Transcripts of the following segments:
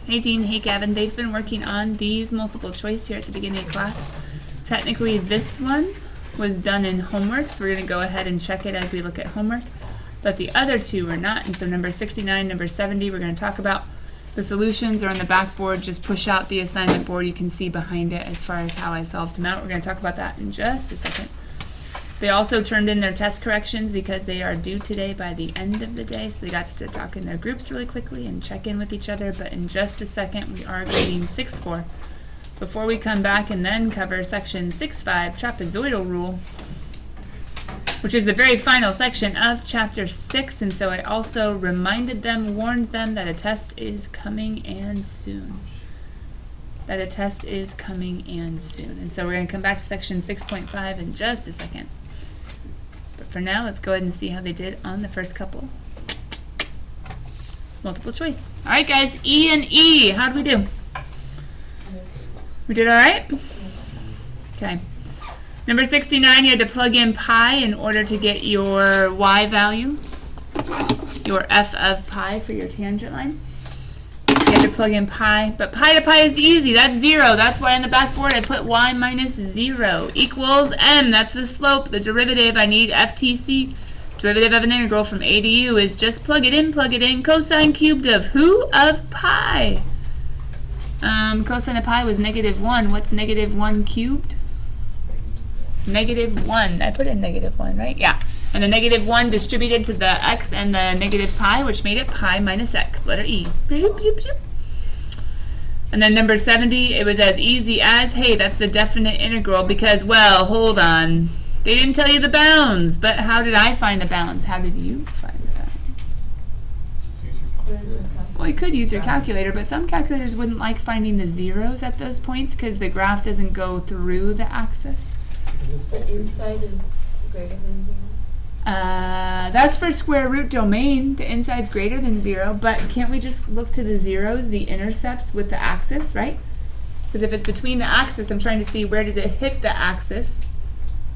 Hey Dean, hey Gavin. They've been working on these multiple choice here at the beginning of class. Technically this one was done in homework, so we're going to go ahead and check it as we look at homework. But the other two were not, and so number 69, number 70, we're going to talk about. The solutions are on the backboard. Just push out the assignment board. You can see behind it as far as how I solved them out. We're going to talk about that in just a second. They also turned in their test corrections because they are due today by the end of the day, so they got to talk in their groups really quickly and check in with each other. But in just a second, we are grading 6-4. Before we come back and then cover section 6-5, trapezoidal rule, which is the very final section of chapter 6, and so I also reminded them, warned them that a test is coming and soon. That a test is coming and soon. And so we're going to come back to section 6.5 in just a second. But for now, let's go ahead and see how they did on the first couple. Multiple choice. All right, guys, E and E. How did we do? We did all right? Okay. Number 69, you had to plug in pi in order to get your y value, your f of pi for your tangent line. You have to plug in pi, but pi to pi is easy. That's 0. That's why on the backboard I put y minus 0 equals m. That's the slope. The derivative, I need ftc. Derivative of an integral from a to u is just plug it in, cosine cubed of who? Of pi. Cosine of pi was -1. What's -1 cubed? -1. I put in -1, right? Yeah. And the -1 distributed to the x and the negative pi, which made it pi minus x, letter E. And then number 70, it was as easy as, hey, that's the definite integral because, well, hold on. They didn't tell you the bounds, but how did I find the bounds? How did you find the bounds? Well, you could use your calculator, but some calculators wouldn't like finding the zeros at those points because the graph doesn't go through the axis. The inside is greater than 0? That's for square root domain. The inside's greater than 0, but can't we just look to the zeros, the intercepts with the axis, right? Because if it's between the axis, I'm trying to see where does it hit the axis.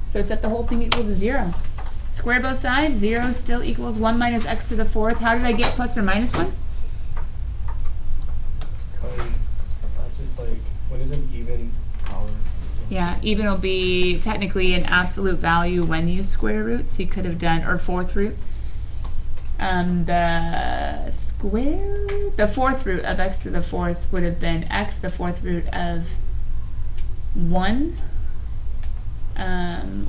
So set the whole thing equal to 0. Square both sides, 0 still equals 1 minus x to the 4th. How did I get plus or minus 1? Because that's just like, when is an even power? Yeah, even will be technically an absolute value when you square root, so you could have done, or fourth root. The fourth root of x to the 4th would have been x, the fourth root of 1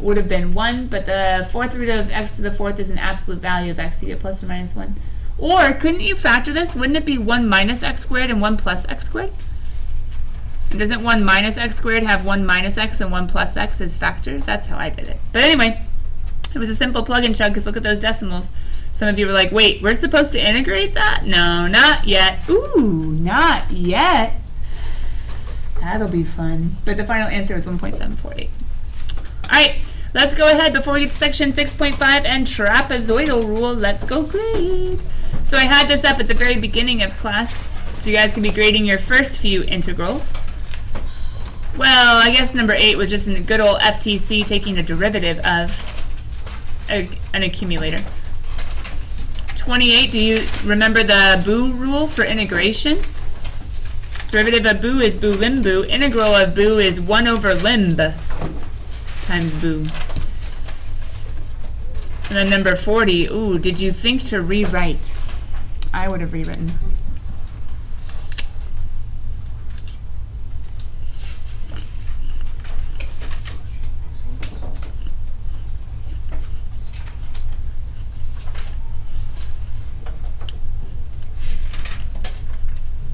would have been 1, but the fourth root of x to the 4th is an absolute value of x, so you get plus or minus 1. Or, couldn't you factor this? Wouldn't it be 1 minus x squared and 1 plus x squared? Doesn't 1 minus x squared have 1 minus x and 1 plus x as factors? That's how I did it. But anyway, it was a simple plug and chug because look at those decimals. Some of you were like, wait, we're supposed to integrate that? No, not yet. Ooh, not yet. That'll be fun. But the final answer was 1.748. Alright, let's go ahead before we get to section 6.5 and trapezoidal rule. Let's go grade. So I had this up at the very beginning of class so you guys can be grading your first few integrals. Well, I guess number 8 was just a good old FTC taking a derivative of an accumulator. 28, do you remember the boo rule for integration? Derivative of boo is boo lim boo. Integral of boo is 1 over limb times boo. And then number 40, ooh, did you think to rewrite? I would have rewritten.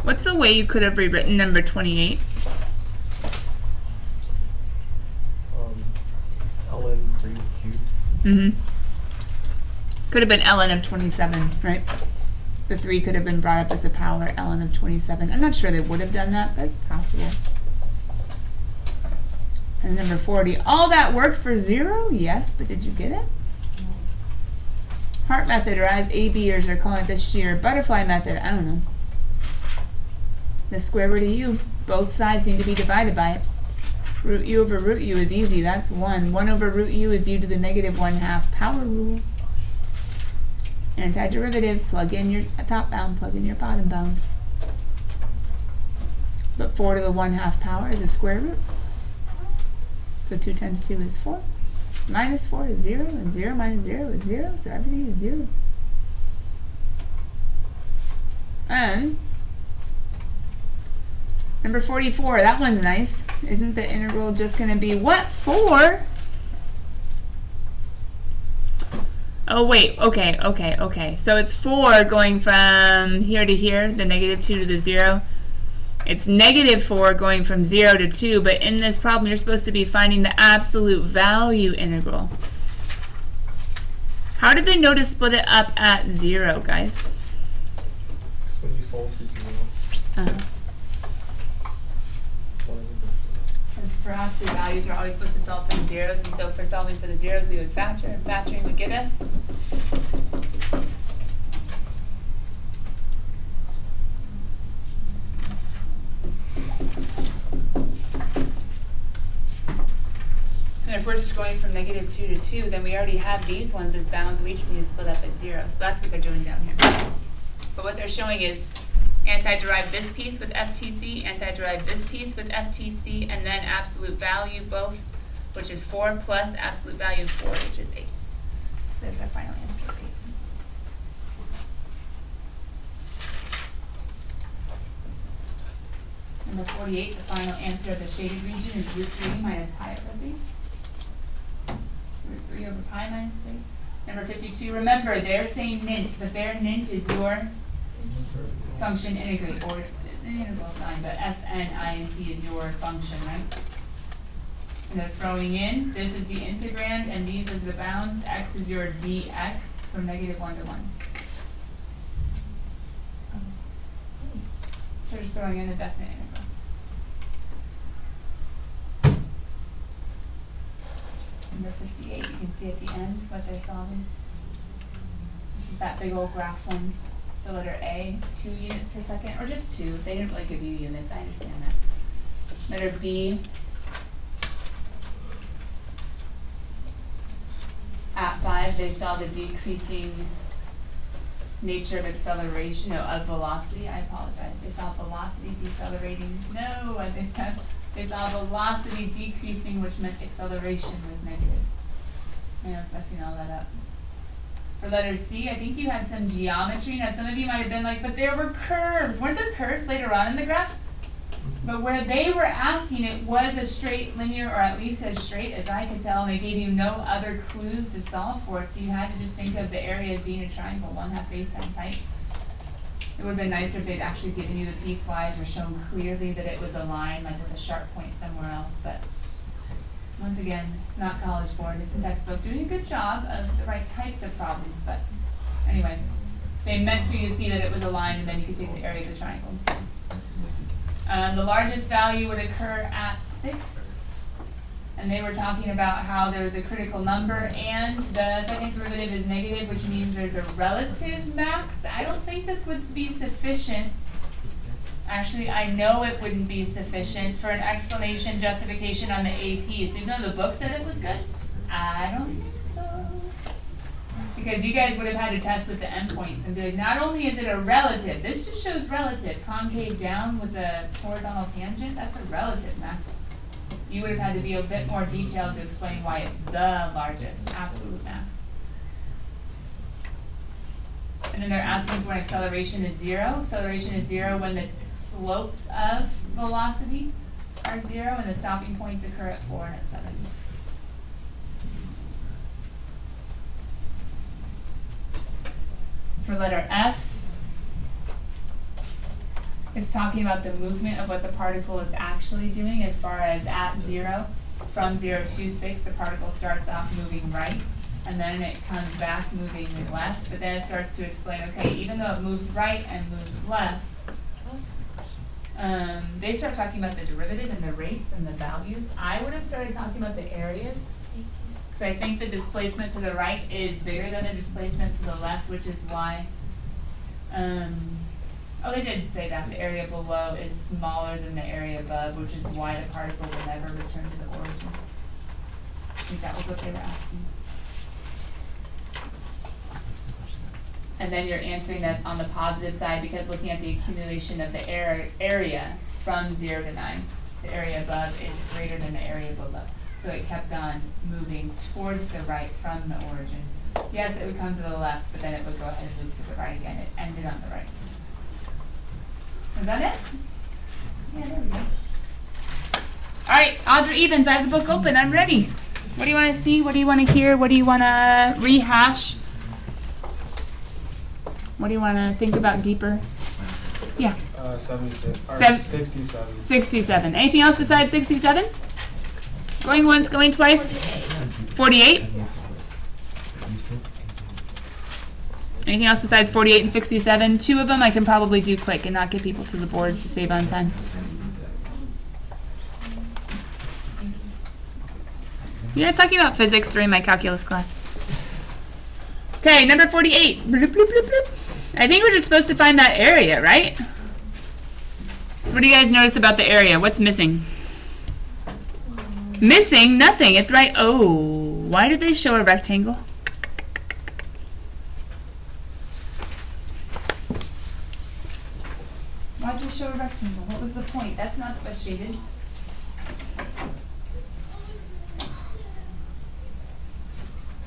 What's a way you could have rewritten number 28? ln 3 cubed. Mm-hmm. Could have been ln of 27, right? The 3 could have been brought up as a power, ln of 27. I'm not sure they would have done that, but it's possible. And number 40, all that work for 0? Yes, but did you get it? Heart method, or as ABers are calling it this year, butterfly method, I don't know. The square root of u, both sides need to be divided by it. Root u over root u is easy, that's 1. 1 over root u is u to the -1/2 power rule. Antiderivative, plug in your top bound, plug in your bottom bound. But 4 to the 1/2 power is a square root. So 2 times 2 is 4. Minus 4 is 0, and 0 minus 0 is 0, so everything is 0. And number 44, that one's nice. Isn't the integral just going to be what? 4? Oh, wait. Okay. So it's 4 going from here to here, the negative 2 to the 0. It's negative 4 going from 0 to 2, but in this problem you're supposed to be finding the absolute value integral. How did they know to split it up at 0, guys? Because when you solve for 0, Because for absolute values we're always supposed to solve for the zeros, and so for solving for the zeros we would factor, and factoring would give us and if we're just going from negative 2 to 2, then we already have these ones as bounds. We just need to split up at 0. So that's what they're doing down here. But what they're showing is antiderive this piece with FTC, antiderive this piece with FTC, and then absolute value both, which is 4, plus absolute value of 4, which is 8. So there's our final answer, 8. Number 48, the final answer of the shaded region is root 3 minus pi over b. Root 3 over pi minus 3. Number 52, remember, they're saying nint, but their nint is your function integrate, or the integral sign, but fnint is your function, right? And they're throwing in, this is the integrand, and these are the bounds. X is your dx from negative 1 to 1. They're just throwing in a definite integral. Number 58, you can see at the end what they're solving. This is that big old graph one. So letter A, 2 units per second, or just 2. They didn't really give you units, I understand that. Letter B, at 5, they saw the decreasing nature of acceleration, of velocity. I apologize. They saw velocity decelerating. No, they saw velocity decreasing, which meant acceleration was negative. I know it's messing all that up. For letter C, I think you had some geometry. Now, some of you might have been like, but there were curves. Weren't there curves later on in the graph? But where they were asking, it was a straight linear, or at least as straight as I could tell, and they gave you no other clues to solve for it, so you had to just think of the area as being a triangle, 1/2 base times height. It would have been nicer if they'd actually given you the piecewise or shown clearly that it was a line, like with a sharp point somewhere else, but once again, it's not College Board, it's a textbook doing a good job of the right types of problems, but anyway, they meant for you to see that it was a line, and then you could take the area of the triangle. The largest value would occur at 6, and they were talking about how there's a critical number, and the second derivative is negative, which means there's a relative max. I don't think this would be sufficient. Actually, I know it wouldn't be sufficient for an explanation justification on the AP. So even though the book said it was good, I don't think so. Because you guys would have had to test with the endpoints and be like, not only is it a relative, this just shows relative, concave down with a horizontal tangent, that's a relative max. You would have had to be a bit more detailed to explain why it's the largest, absolute max. And then they're asking for an acceleration is 0. Acceleration is 0 when the slopes of velocity are 0 and the stopping points occur at 4 and at 7. For letter F, it's talking about the movement of what the particle is actually doing as far as at 0. From 0 to 6, the particle starts off moving right, and then it comes back moving left, but then it starts to explain, okay, even though it moves right and moves left, they start talking about the derivative and the rates and the values. I would have started talking about the areas, because I think the displacement to the right is bigger than the displacement to the left, which is why, oh, they did say that the area below is smaller than the area above, which is why the particle will never return to the origin. I think that was what they were asking. And then you're answering that's on the positive side, because looking at the accumulation of the area, from 0 to 9. The area above is greater than the area below. So it kept on moving towards the right from the origin. Yes, it would come to the left, but then it would go ahead and loop to the right again. It ended on the right. Is that it? Yeah, there we go. All right, odds or evens. I have the book open. I'm ready. What do you want to see? What do you want to hear? What do you want to rehash? What do you want to think about deeper? Yeah. 76. 67. 67. Anything else besides 67? Going once, going twice? 48? Anything else besides 48 and 67? Two of them I can probably do quick and not get people to the boards to save on time. You guys talking about physics during my calculus class? Okay, number 48. Bloop, bloop, bloop, bloop. I think we're just supposed to find that area, right? So what do you guys notice about the area? What's missing? Missing? Nothing. It's right. Oh, why did they show a rectangle? Why did they show a rectangle? What was the point? That's not what's shaded.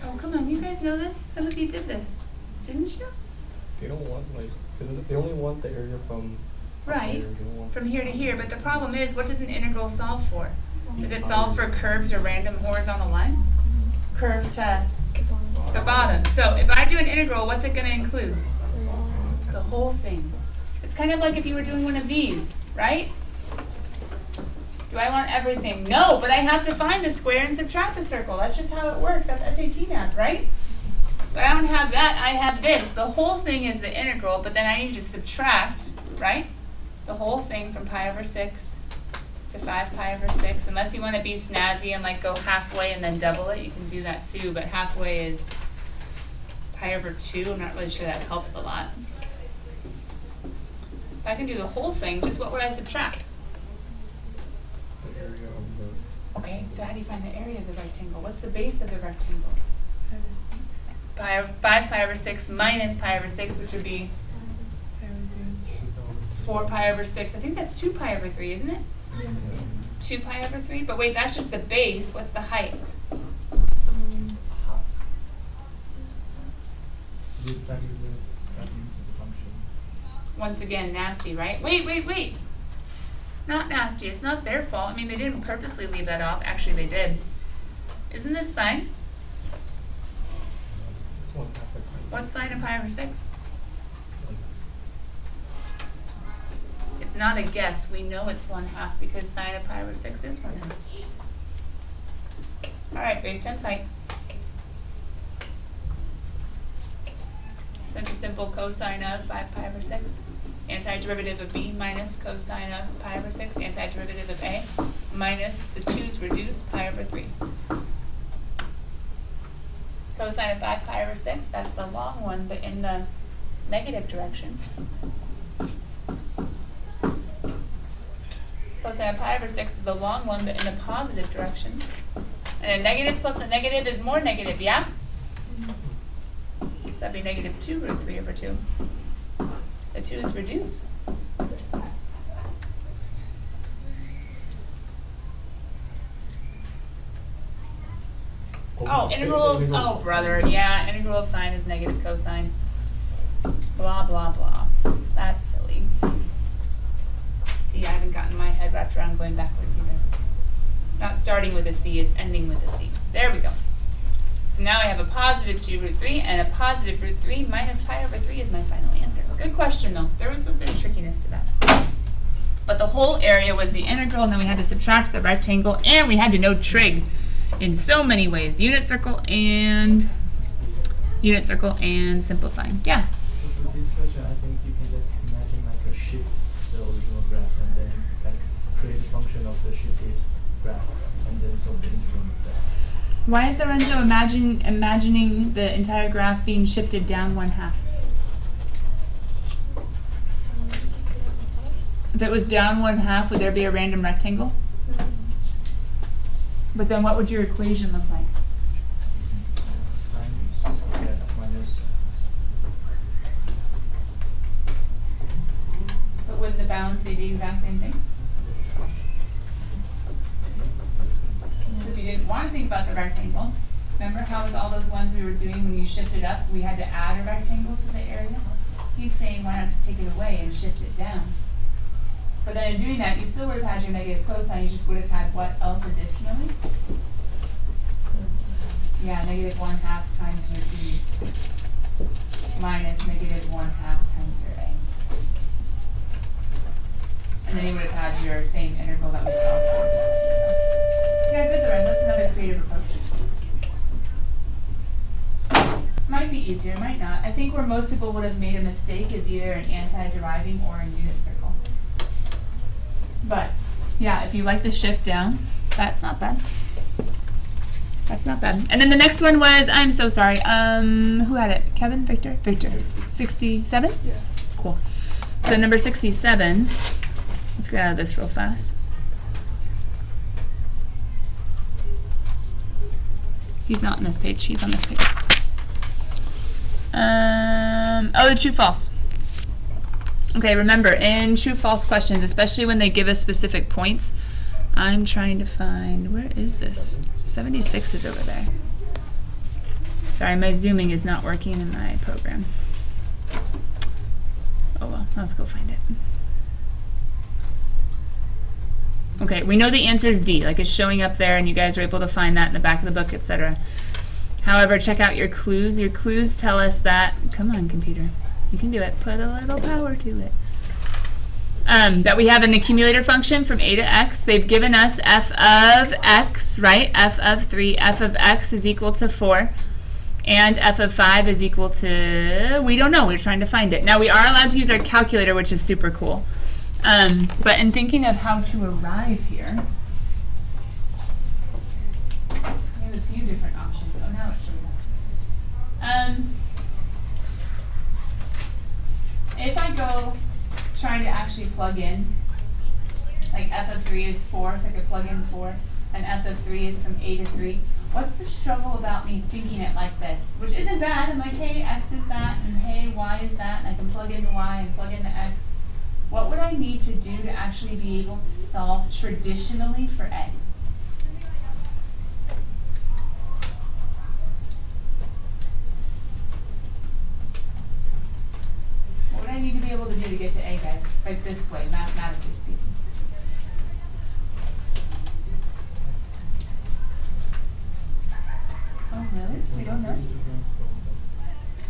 Oh, come on. You guys know this? Some of you did this. Didn't you? They don't want, like, they only want the area from Right, there, from here to here. But the problem is, what does an integral solve for? Does it solve for curves or random horizontal line? Curve to the bottom. So if I do an integral, what's it going to include? The whole thing. It's kind of like if you were doing one of these, right? Do I want everything? No, but I have to find the square and subtract the circle. That's just how it works. That's SAT math, right? But I don't have that. I have this. The whole thing is the integral, but then I need to subtract, right? The whole thing from pi over 6 to 5 pi over 6. Unless you want to be snazzy and like go halfway and then double it, you can do that too. But halfway is pi over 2. I'm not really sure that helps a lot. If I can do the whole thing, just what would I subtract? The area of the... Okay, so how do you find the area of the rectangle? What's the base of the rectangle? 5 pi over 6 minus pi over 6, which would be 4 pi over 6. I think that's 2 pi over 3, isn't it? Yeah. 2 pi over 3? But wait, that's just the base. What's the height? Once again, nasty, right? Wait. Not nasty. It's not their fault. I mean, they didn't purposely leave that off. Actually, they did. Isn't this sine? What's sine of pi over 6? It's not a guess. We know it's 1/2 because sine of pi over 6 is 1/2. All right, base times height. So that's a simple cosine of 5 pi over 6. Antiderivative of b minus cosine of pi over 6. Antiderivative of a minus the 2's reduced pi over 3. Cosine of 5 pi over 6, that's the long one, but in the negative direction. Cosine of pi over 6 is the long one, but in the positive direction. And a negative plus a negative is more negative, yeah? So that'd be negative 2 root 3 over 2. The 2 is reduced. Oh, integral of, oh brother, yeah, integral of sine is negative cosine. Blah, blah, blah. That's silly. See, I haven't gotten my head wrapped around going backwards either. It's not starting with a C, it's ending with a C. There we go. So now I have a positive 2 root 3 and a positive root 3 minus pi over 3 is my final answer. Good question though. There was a bit of trickiness to that. But the whole area was the integral, and then we had to subtract the rectangle, and we had to know trig in so many ways. Unit circle and simplifying. Yeah? So for this question, I think you can just imagine like a shift the original graph and then like create a function of the shifted graph and then solve the integral of that. Why is Lorenzo imagining the entire graph being shifted down 1/2? If it was down 1/2, would there be a random rectangle? But then what would your equation look like? But wouldn't the balance be the exact same thing? didn't want to think about the rectangle. Remember how with all those ones we were doing when you shifted up, we had to add a rectangle to the area? He's saying why not just take it away and shift it down? But then in doing that, you still would have had your negative cosine, you just would have had what else additionally? Yeah, negative 1/2 times your e minus negative 1/2 times your a. And then you would have had your same integral that we saw before. Yeah, good, Lorenz. That's another creative approach. Might be easier, might not. I think where most people would have made a mistake is either an anti-deriving or a unit circle. But, yeah, if you like the shift down, that's not bad. That's not bad. And then the next one was, I'm so sorry, who had it? Kevin? Victor? Victor. 67? Yeah. Cool. So number 67, let's get out of this real fast. He's not on this page, he's on this page. Oh, the true false. Okay, remember, in true false questions, especially when they give us specific points, I'm trying to find, where is this? 76 is over there. Sorry, my zooming is not working in my program. Oh well, let's go find it. Okay, we know the answer is D, like it's showing up there and you guys were able to find that in the back of the book, etc. However, check out your clues. Your clues tell us that, come on computer, you can do it, put a little power to it. That we have an accumulator function from a to x. They've given us f of x, right? F of 3, f of x is equal to 4, and f of 5 is equal to, we don't know, we're trying to find it. Now we are allowed to use our calculator, which is super cool. But in thinking of how to arrive here, we have a few different options. Oh, now it shows up. If I go trying to actually plug in, like f of 3 is 4, so I could plug in 4, and f of 3 is from a to 3. What's the struggle about me thinking it like this? Which isn't bad. I'm like, hey, x is that, and hey, y is that, and I can plug into y and plug into x. What would I need to do to actually be able to solve traditionally for a? What would I need to be able to do to get to a, guys? Like this way, mathematically speaking. Oh, really? We don't know?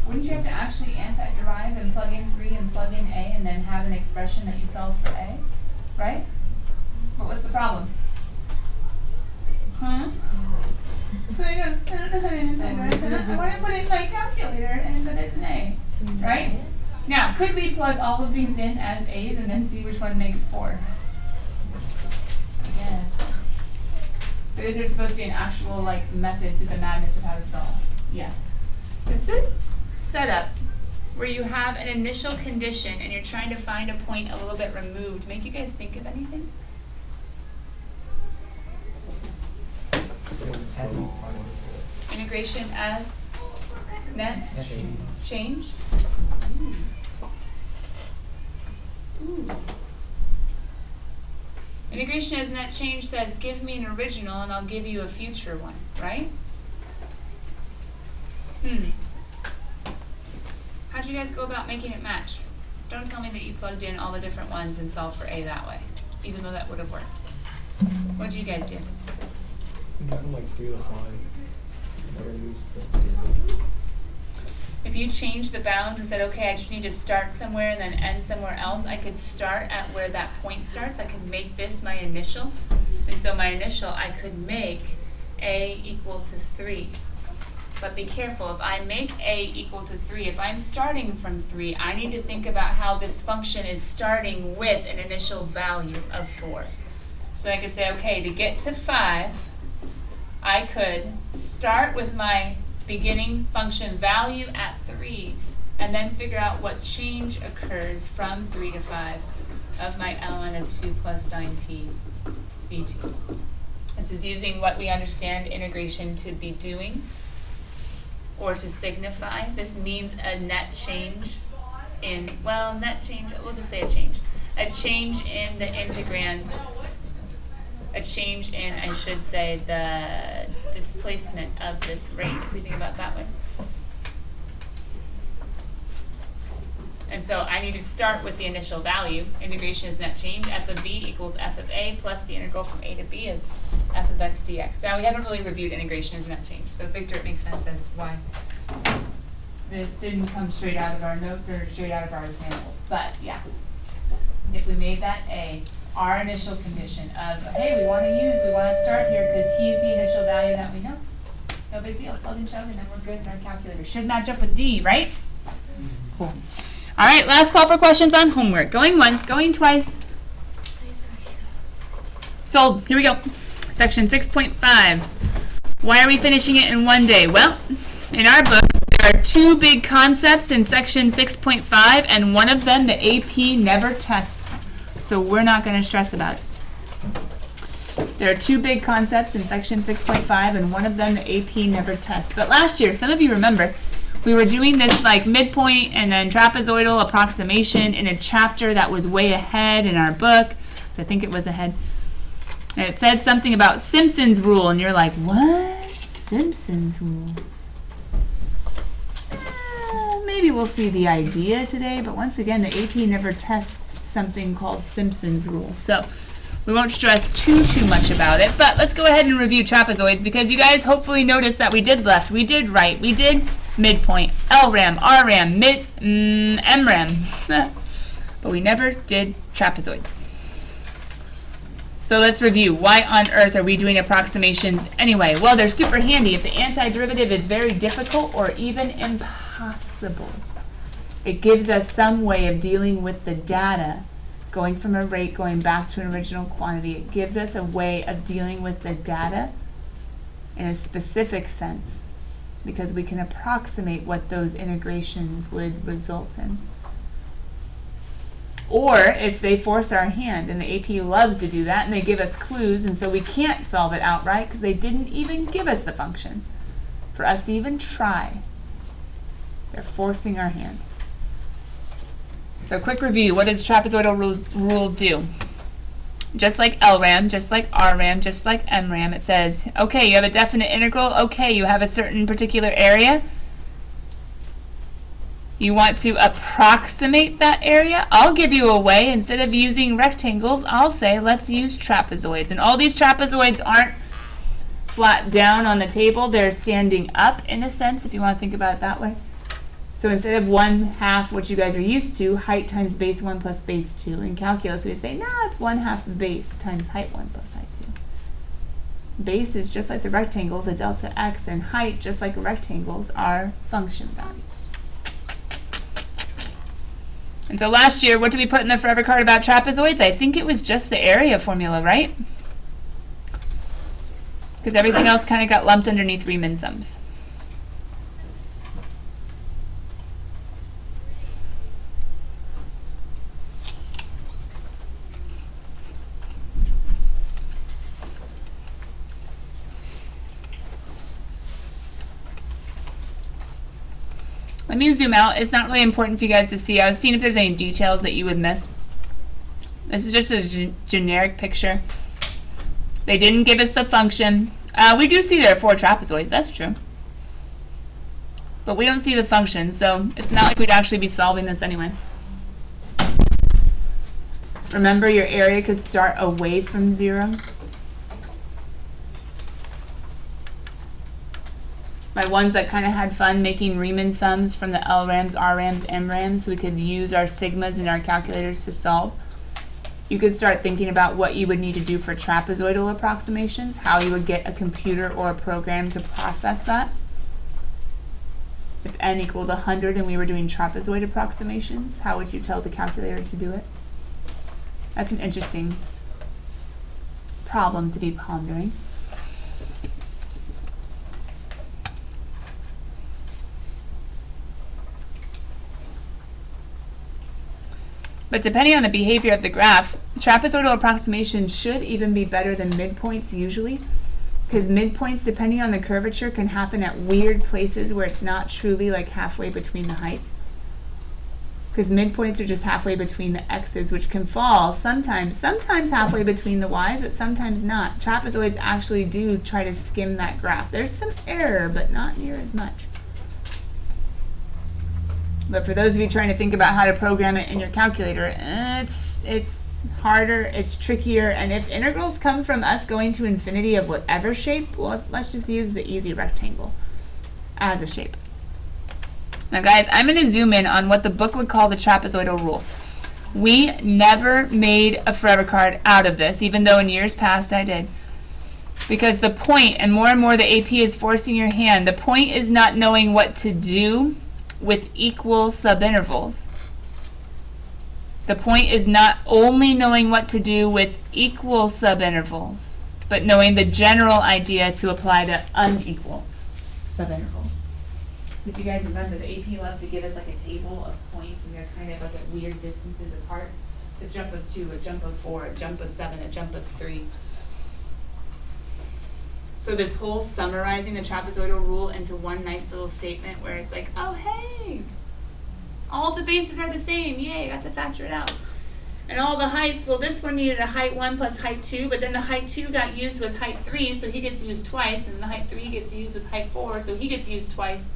Wouldn't you have to actually anti-derive and plug in 3 and plug in a and then have an expression that you solve for a? Right? But what's the problem? Huh? I don't know how to anti-derive. I want to put it in my calculator and put it in a. Right? Now, could we plug all of these in as a's and then see which one makes 4? Yes. But is there supposed to be an actual method to the madness of how to solve? Yes. Does this setup where you have an initial condition and you're trying to find a point a little bit removed make you guys think of anything? Integration as net change. Ooh. Integration as net change says give me an original and I'll give you a future one, right? How'd you guys go about making it match? Don't tell me that you plugged in all the different ones and solved for a that way, even though that would have worked. What did you guys do? You can do the line. Reduce the. If you change the bounds and said, okay, I just need to start somewhere and then end somewhere else, I could start at where that point starts. I could make this my initial. And so my initial, I could make a equal to 3. But be careful, if I make a equal to 3, if I'm starting from 3, I need to think about how this function is starting with an initial value of 4. So I could say, okay, to get to 5, I could start with my beginning function value at 3, and then figure out what change occurs from 3 to 5 of my ln of 2 plus sine t dt. This is using what we understand integration to be doing, or to signify. This means a net change in, net change, we'll just say a change in the integrand a change in, I should say, the displacement of this rate, if we think about it that way. And so I need to start with the initial value. Integration is net change. F of b equals f of a plus the integral from a to b of f of x dx. Now, we haven't really reviewed integration as net change. So, Victor, it makes sense as to why this didn't come straight out of our notes or straight out of our examples. But, yeah, if we made that a, our initial condition of, hey, we want to start here because he's the initial value that we know. No big deal. Plug and chug, and then we're good, and our calculator should match up with D, right? Cool. All right, last call for questions on homework. Going once, going twice. Sold. Here we go. Section 6.5. Why are we finishing it in one day? Well, in our book, there are two big concepts in section 6.5, and one of them the AP never tests, so we're not going to stress about it. There are two big concepts in section 6.5, and one of them the AP never tests. But last year, some of you remember, we were doing this like midpoint and then trapezoidal approximation in a chapter that was way ahead in our book. So I think it was ahead. And it said something about Simpson's rule, and you're like, what? Simpson's rule? Maybe we'll see the idea today, but once again, the AP never tests something called Simpson's rule. So we won't stress too much about it, but let's go ahead and review trapezoids, because you guys hopefully noticed that we did left, we did right, we did midpoint, LRAM, RRAM, MRAM, but we never did trapezoids. So let's review. Why on earth are we doing approximations anyway? Well, they're super handy if the antiderivative is very difficult or even impossible. It gives us some way of dealing with the data, going from a rate, going back to an original quantity. It gives us a way of dealing with the data in a specific sense, because we can approximate what those integrations would result in. Or if they force our hand, and the AP loves to do that, and they give us clues, and so we can't solve it outright because they didn't even give us the function for us to even try. They're forcing our hand. So quick review, what does trapezoidal rule do? Just like LRAM, just like RRAM, just like MRAM, it says, okay, you have a definite integral, okay, you have a certain particular area. You want to approximate that area? I'll give you a way. Instead of using rectangles, I'll say, let's use trapezoids. And all these trapezoids aren't flat down on the table, they're standing up in a sense, if you want to think about it that way. So instead of 1/2, what you guys are used to, height times base 1 plus base 2. In calculus, we say, no, it's 1/2 base times height 1 plus height 2. Base is just like the rectangles, a delta x, and height, just like rectangles, are function values. And so last year, what did we put in the forever card about trapezoids? I think it was just the area formula, right? Because everything else kind of got lumped underneath Riemann sums. Let me zoom out. It's not really important for you guys to see. I was seeing if there's any details that you would miss. This is just a generic picture. They didn't give us the function. We do see there are 4 trapezoids. That's true. But we don't see the function, so it's not like we'd actually be solving this anyway. Remember, your area could start away from 0. My ones that kind of had fun making Riemann sums from the LRAMs, RRAMs, MRAMs, so we could use our sigmas in our calculators to solve. You could start thinking about what you would need to do for trapezoidal approximations, how you would get a computer or a program to process that. If n equaled 100 and we were doing trapezoid approximations, how would you tell the calculator to do it? That's an interesting problem to be pondering. But depending on the behavior of the graph, trapezoidal approximations should even be better than midpoints usually, because midpoints, depending on the curvature, can happen at weird places where it's not truly like halfway between the heights. because midpoints are just halfway between the x's, which can fall sometimes halfway between the y's, but sometimes not. Trapezoids actually do try to skim that graph. There's some error, but not near as much. But for those of you trying to think about how to program it in your calculator, it's harder, it's trickier, and if integrals come from us going to infinity of whatever shape, well, let's just use the easy rectangle as a shape. Now guys, I'm going to zoom in on what the book would call the trapezoidal rule. We never made a forever card out of this, even though in years past I did. Because the point, and more the AP is forcing your hand, the point is not knowing what to do with equal subintervals. The point is not only knowing what to do with equal subintervals, but knowing the general idea to apply to unequal subintervals. So if you guys remember, the AP loves to give us like a table of points, and they're kind of like at weird distances apart. A jump of 2, a jump of 4, a jump of 7, a jump of 3. So this whole summarizing the trapezoidal rule into one nice little statement where it's like, oh hey, all the bases are the same, yay, I got to factor it out. And all the heights, well this one needed a height 1 plus height 2, but then the height 2 got used with height 3, so he gets used twice, and the height 3 gets used with height 4, so he gets used twice.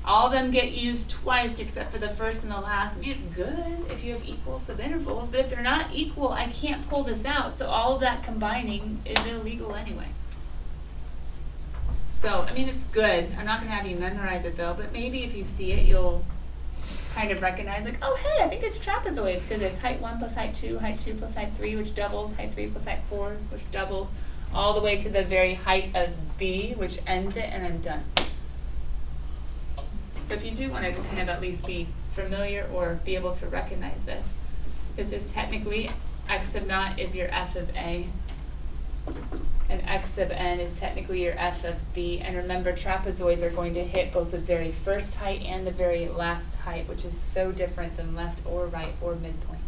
All of them get used twice except for the first and the last. I mean, it's good if you have equal subintervals, but if they're not equal, I can't pull this out, so all of that combining is illegal anyway. So, I mean, it's good. I'm not going to have you memorize it though, but maybe if you see it, you'll kind of recognize like, oh hey, I think it's trapezoids because it's height 1 plus height 2 plus height 3, which doubles, height 3 plus height 4, which doubles, all the way to the very height of B, which ends it, and I'm done. So if you do want to kind of at least be familiar or be able to recognize this, this is technically x sub naught is your f of A, and x sub n is technically your f of B. And remember, trapezoids are going to hit both the very first height and the very last height, which is so different than left or right or midpoint.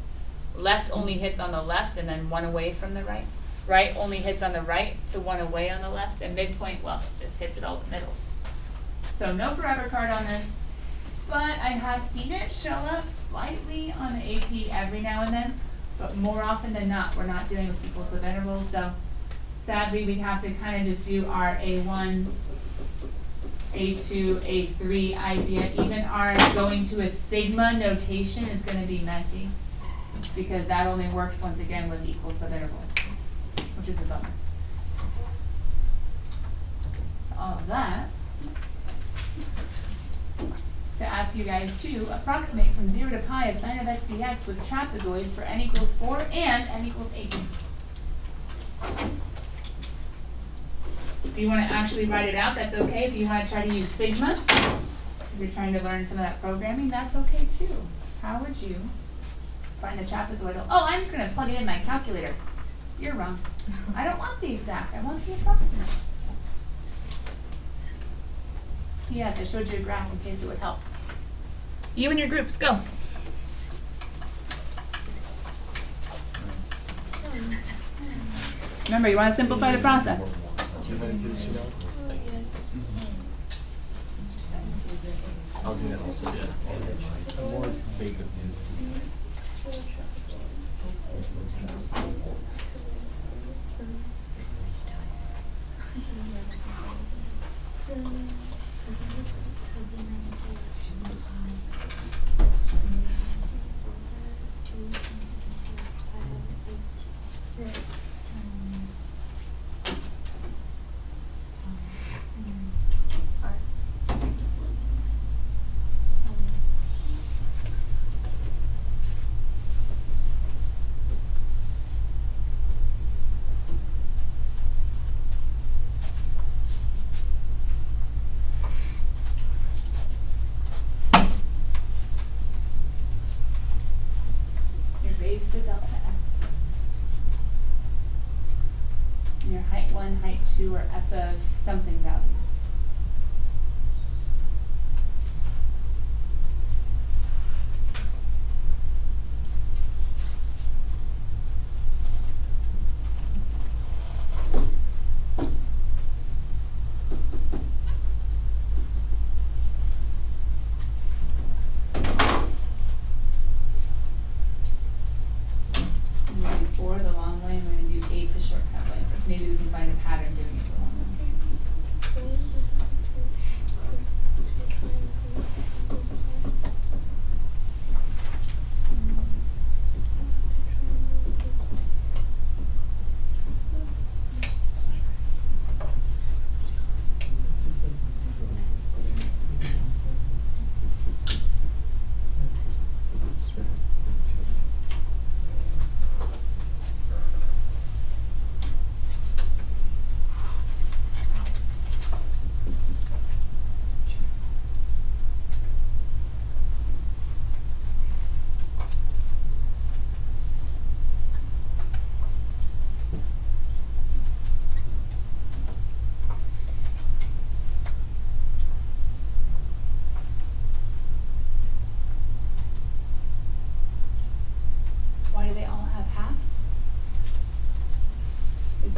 Left only hits on the left and then one away from the right. Right only hits on the right to one away on the left, and midpoint, well, just hits at all the middles. So no forever card on this, but I have seen it show up slightly on the AP every now and then, but more often than not, we're not dealing with equal subintervals, so sadly we'd have to kind of just do our A1, A2, A3 idea. Even our going to a sigma notation is going to be messy, because that only works once again with equal subintervals, which is a bummer. All of that to ask you guys to approximate from 0 to pi of sine of x dx with trapezoids for n equals 4 and n equals 18. If you want to actually write it out, that's okay. If you want to try to use sigma, because you're trying to learn some of that programming, that's okay too. How would you find the trapezoidal? Oh, I'm just going to plug it in my calculator. You're wrong. I don't want the exact. I want the approximate. Yes, I showed you a graph in case it would help. You and your groups, go. Remember, you want to simplify the process. I was going to also suggest a more big of Your base is a delta x. And your height 1, height 2 are f of something values.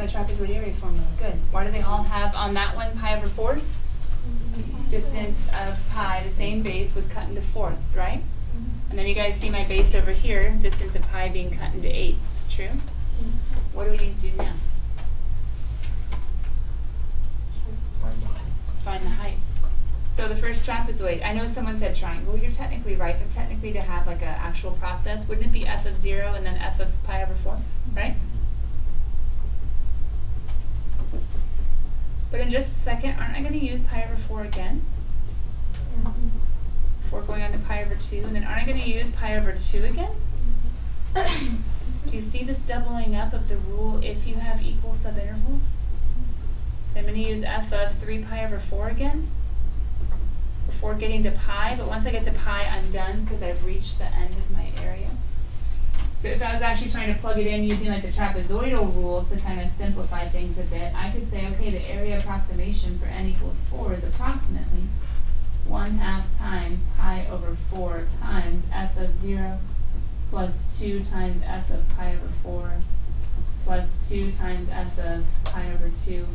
my trapezoid area formula. Good. Why do they all have on that one pi over 4s? Distance of pi, the same base, was cut into 4ths, right? And then you guys see my base over here, distance of pi being cut into 8ths. True? What do we need to do now? Find the heights. So the first trapezoid, I know someone said triangle. You're technically right, but technically to have like an actual process, wouldn't it be f of 0 and then f of pi over 4, right? But in just a second, aren't I going to use pi over 4 again? Before going on to pi over 2, and then aren't I going to use pi over 2 again? Do you see this doubling up of the rule if you have equal subintervals? I'm going to use f of 3 pi over 4 again before getting to pi, but once I get to pi, I'm done because I've reached the end of my area. So if I was actually trying to plug it in using like the trapezoidal rule to kind of simplify things a bit, I could say, okay, the area approximation for n equals 4 is approximately 1/2 times pi over 4 times f of 0 plus 2 times f of pi over 4 plus 2 times f of pi over 2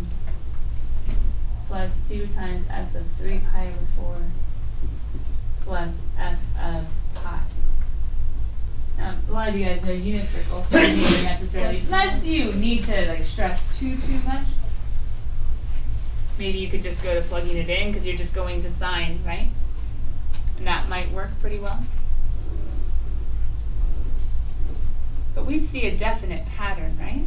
plus 2 times f of 3 pi over 4 plus f of pi. A lot of you guys know unit circles, so you don't even necessarily, unless you need to like stress too much. Maybe you could just go to plugging it in because you're just going to sine, right? And that might work pretty well. But we see a definite pattern, right?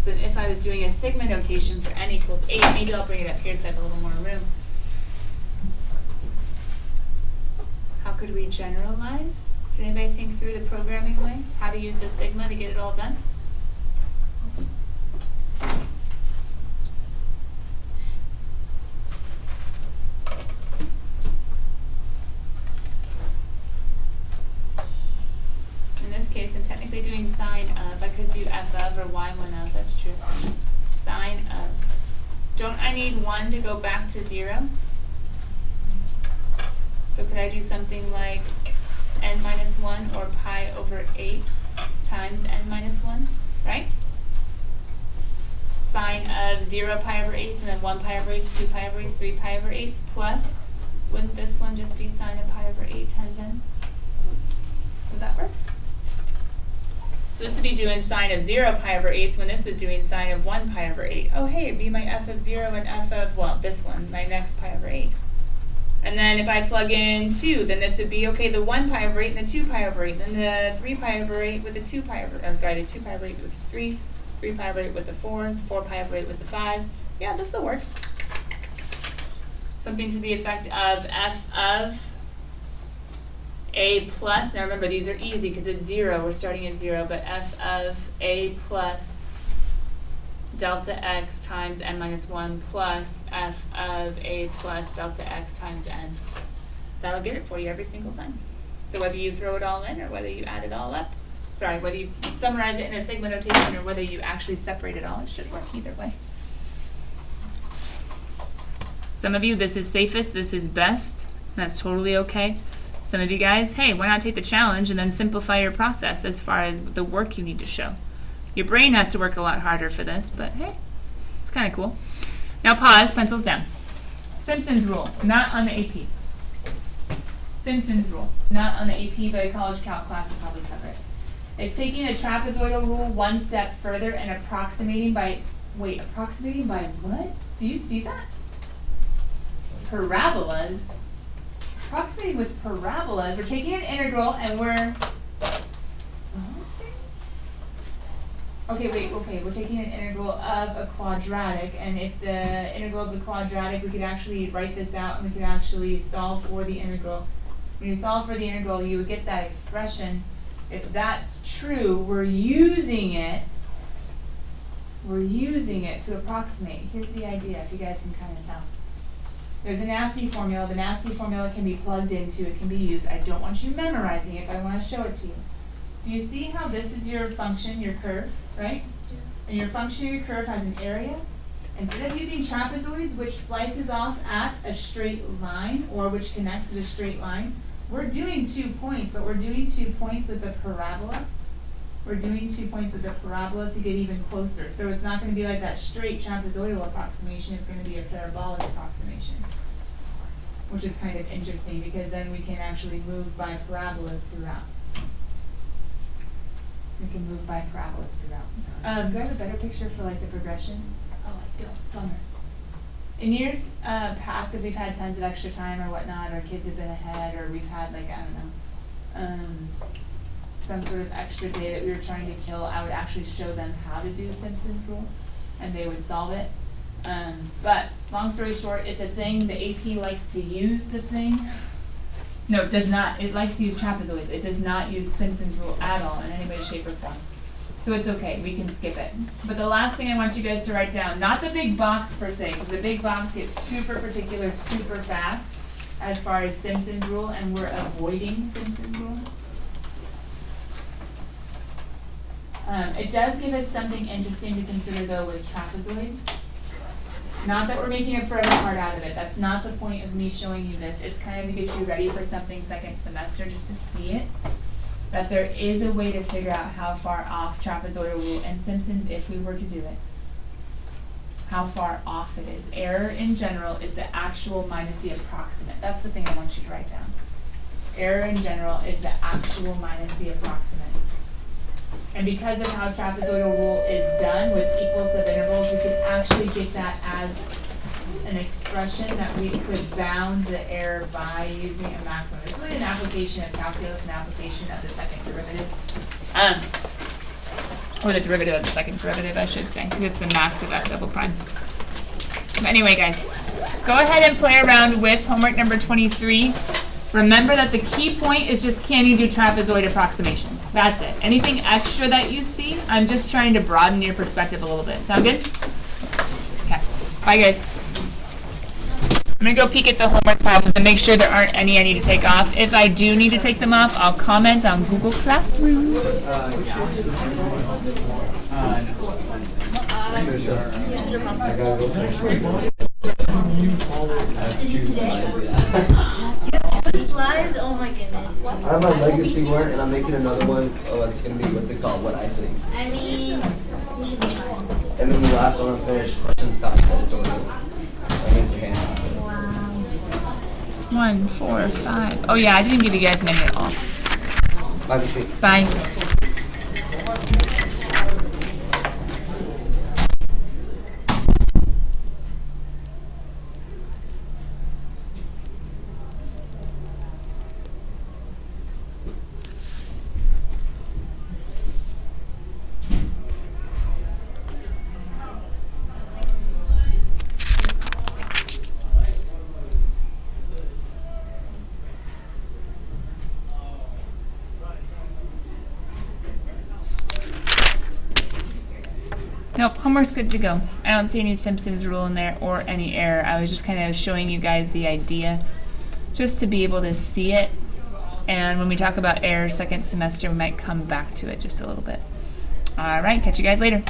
So if I was doing a sigma notation for n equals 8, maybe I'll bring it up here so I have a little more room. How could we generalize? Does anybody think through the programming way? How to use the sigma to get it all done? In this case, I'm technically doing sine of. I could do f of or y1 of. That's true. Sine of. Don't I need 1 to go back to 0? So could I do something like n minus 1 or pi over 8 times n minus 1, right? Sine of 0 pi over 8 and then 1 pi over 8, 2 pi over 8, 3 pi over 8 plus, wouldn't this one just be sine of pi over 8 times n? Would that work? So this would be doing sine of 0 pi over 8 when this was doing sine of 1 pi over 8. Oh hey, it'd be my f of 0 and f of, well, this one, my next pi over 8. And then if I plug in 2, then this would be, okay, the 1 pi over 8 and the 2 pi over 8, and then the 3 pi over 8 with the 2 pi over, oh sorry, the 2 pi over 8 with the 3, 3 pi over 8 with the 4, 4 pi over 8 with the 5. Yeah, this will work. Something to the effect of f of a plus, now remember these are easy because it's 0, we're starting at 0, but f of a plus delta x times n minus 1 plus f of a plus delta x times n. That'll get it for you every single time. So whether you throw it all in or whether you add it all up, sorry, whether you summarize it in a sigma notation or whether you actually separate it all, it should work either way. Some of you, this is safest, this is best. That's totally okay. Some of you guys, hey, why not take the challenge and then simplify your process as far as the work you need to show. Your brain has to work a lot harder for this, but hey, it's kind of cool. Now pause, pencils down. Simpson's rule, not on the AP. Simpson's rule, not on the AP, but a college calc class will probably cover it. It's taking a trapezoidal rule one step further and approximating by, wait, approximating by what? Do you see that? Parabolas. Approximating with parabolas. We're taking an integral and we're something? Okay, wait, okay, we're taking an integral of a quadratic, and if the integral of the quadratic, we could actually write this out and we could actually solve for the integral. When you solve for the integral, you would get that expression. If that's true, we're using it to approximate. Here's the idea, if you guys can kind of tell. There's a nasty formula. The nasty formula can be plugged into, it can be used. I don't want you memorizing it, but I want to show it to you. Do you see how this is your function, your curve, right? Yeah. And your function, your curve has an area. Instead of using trapezoids, which slices off at a straight line, or which connects to a straight line, we're doing 2 points, but we're doing 2 points with a parabola. we're doing 2 points of the parabola to get even closer. So it's not going to be like that straight trapezoidal approximation, it's going to be a parabolic approximation. Which is kind of interesting because then we can actually move by parabolas throughout. We can move by parabolas throughout. Do I have a better picture for like the progression? Oh, I don't. Bummer. In years past, if we've had tons of extra time or whatnot, or kids have been ahead, or we've had like, I don't know, some sort of extra day that we were trying to kill, I would actually show them how to do Simpson's rule, and they would solve it. But long story short, it's a thing. The AP likes to use the thing. No, it does not. It likes to use trapezoids. It does not use Simpson's rule at all in any way, shape, or form. So it's okay. We can skip it. But the last thing I want you guys to write down, not the big box per se, because the big box gets super particular super fast as far as Simpson's rule, and we're avoiding Simpson's rule. It does give us something interesting to consider, though, with trapezoids. Not that we're making a forever part out of it. That's not the point of me showing you this. It's kind of to get you ready for something second semester, just to see it. That there is a way to figure out how far off trapezoidal rule and Simpson's, if we were to do it, how far off it is. Error in general is the actual minus the approximate. That's the thing I want you to write down. Error in general is the actual minus the approximate. And because of how trapezoidal rule is done with equal subintervals, we could actually get that as an expression that we could bound the error by using a maximum. It's really an application of calculus, an application of the second derivative. Or the derivative of the second derivative, I should say, because it's the max of f double prime. But anyway, guys, go ahead and play around with homework number 23. Remember that the key point is just, can you do trapezoid approximations? That's it. Anything extra that you see, I'm just trying to broaden your perspective a little bit. Sound good? Okay. Bye, guys. I'm going to go peek at the homework problems and make sure there aren't any I need to take off. If I do need to take them off, I'll comment on Google Classroom. Slides? Oh my goodness. I have my legacy work and I'm making another one. Oh, it's gonna be, what's it called? What I think. I mean, you should be fine. And then the last one I'm finished, questions, facts, editorials. That means your hand. Wow. 1, 4, 5. Oh yeah, I didn't give you guys many at all. Bye. Bye. Nope, homework's good to go. I don't see any Simpson's rule in there or any error. I was just kind of showing you guys the idea just to be able to see it. And when we talk about error second semester, we might come back to it just a little bit. All right, catch you guys later.